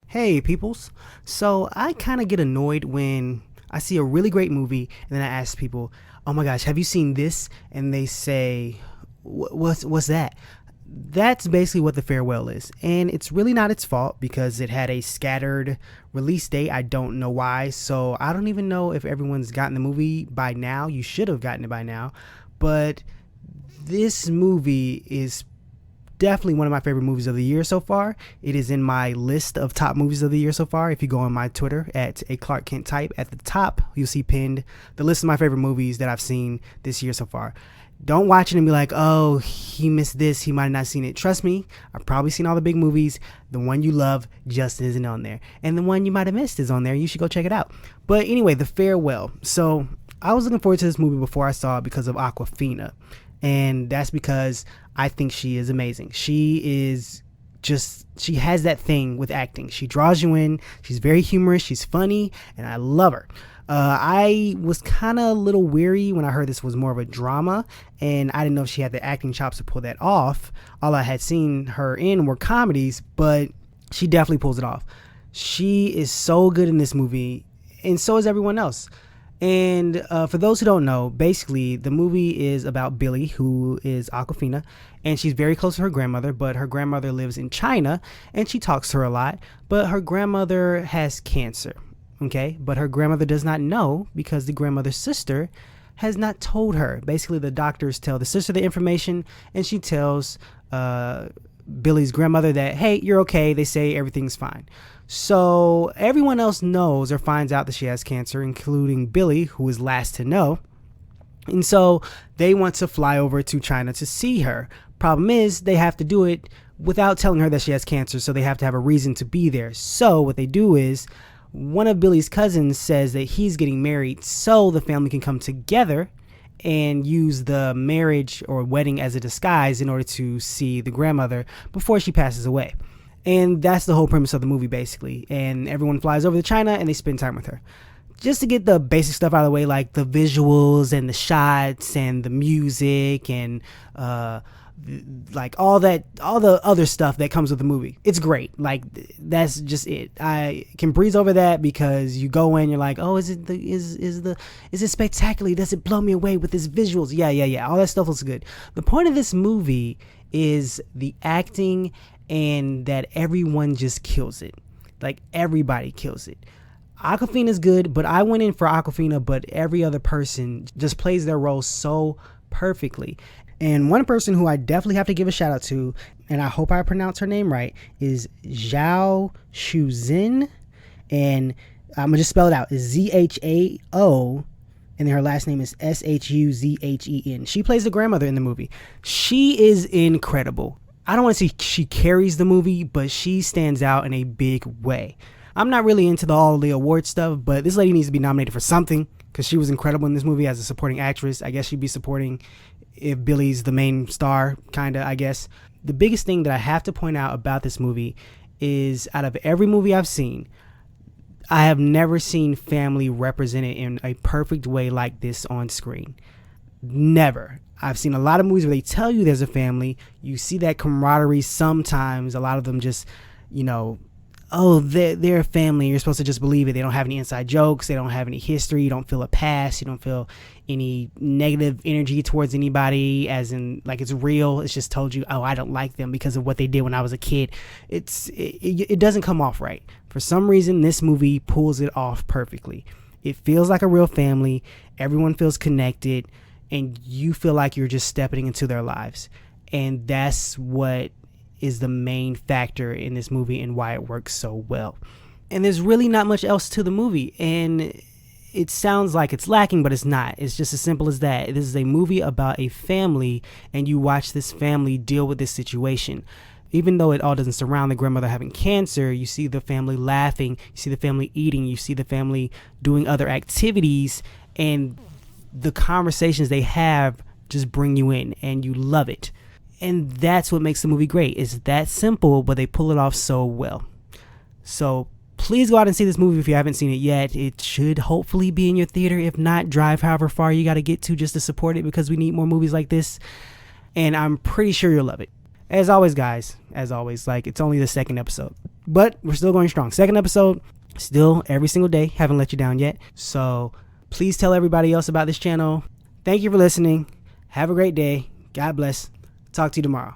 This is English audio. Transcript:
Hey, peoples. So I kind of get annoyed when I see a really great movie and then I ask people, "Oh my gosh, have you seen this?" And they say, "What's that?" That's basically what The Farewell is, and it's really not its fault because it had a scattered release date. I don't know why, so I don't even know if everyone's gotten the movie by now. You should have gotten it by now, but this movie is definitely one of my favorite movies of the year so far. It is in my list of top movies of the year so far. If you go on my Twitter at a Clark Kent type, at the top you'll see pinned the list of my favorite movies that I've seen this year so far. Don't watch it and be like, "Oh, he missed this, he might have not seen it." Trust me, I've probably seen all the big movies. The one you love just isn't on there, and the one you might have missed is on there. You should go check it out. But anyway, The Farewell. So I was looking forward to this movie before I saw it because of Aquafina, and that's because I think she is amazing. She has that thing with acting. She draws you in. She's very humorous. She's funny, and I love her. I was kind of a little weary when I heard this was more of a drama, and I didn't know if she had the acting chops to pull that off. All I had seen her in were comedies, but she definitely pulls it off. She is so good in this movie, and so is everyone else. And for those who don't know, basically the movie is about Billy, who is Aquafina, and she's very close to her grandmother, but her grandmother lives in China, and she talks to her a lot, but her grandmother has cancer, okay? But her grandmother does not know because the grandmother's sister has not told her. Basically, the doctors tell the sister the information, and she tells Billy's grandmother that, "Hey, you're okay." They say everything's fine. So everyone else knows or finds out that she has cancer, including Billy, who is last to know. And so they want to fly over to China to see her. Problem is, they have to do it without telling her that she has cancer, so they have to have a reason to be there. So what they do is, one of Billy's cousins says that he's getting married so the family can come together and use the marriage or wedding as a disguise in order to see the grandmother before she passes away. And that's the whole premise of the movie, basically. And everyone flies over to China and they spend time with her. Just to get the basic stuff out of the way, like the visuals and the shots and the music and like all the other stuff that comes with the movie. It's great. Like, that's just it. I can breeze over that because you go in, you're like, "Oh, is it spectacular? Does it blow me away with its visuals?" Yeah. All that stuff looks good. The point of this movie is the acting and that everyone just kills it. Like, everybody kills it. Aquafina's good, but I went in for Aquafina, but every other person just plays their role so perfectly. And one person who I definitely have to give a shout out to, and I hope I pronounce her name right, is Zhao Shuzhen. And I'm going to just spell it out. It's Zhao, and then her last name is Shuzhen. She plays the grandmother in the movie. She is incredible. I don't want to say she carries the movie, but she stands out in a big way. I'm not really into all the award stuff, but this lady needs to be nominated for something because she was incredible in this movie as a supporting actress. I guess she'd be supporting if Billy's the main star, kind of, I guess. The biggest thing that I have to point out about this movie is, out of every movie I've seen, I have never seen family represented in a perfect way like this on screen. Never. I've seen a lot of movies where they tell you there's a family. You see that camaraderie sometimes. A lot of them just, oh, they're a family. You're supposed to just believe it. They don't have any inside jokes. They don't have any history. You don't feel a past. You don't feel any negative energy towards anybody, as in, like, it's real. It's just told you, "Oh, I don't like them because of what they did when I was a kid." It doesn't come off right. For some reason, this movie pulls it off perfectly. It feels like a real family. Everyone feels connected, and you feel like you're just stepping into their lives. And that's what is the main factor in this movie and why it works so well. And there's really not much else to the movie, and it sounds like it's lacking, but it's not. It's just as simple as that. This is a movie about a family, and you watch this family deal with this situation. Even though it all doesn't surround the grandmother having cancer, you see the family laughing, you see the family eating, you see the family doing other activities, and the conversations they have just bring you in, and you love it. And that's what makes the movie great. It's that simple, but they pull it off so well. So please go out and see this movie if you haven't seen it yet. It should hopefully be in your theater. If not, drive however far you got to get to just to support it, because we need more movies like this. And I'm pretty sure you'll love it. As always, guys, like, it's only the second episode. but we're still going strong. Second episode, still every single day. Haven't let you down yet. So please tell everybody else about this channel. Thank you for listening. Have a great day. God bless. Talk to you tomorrow.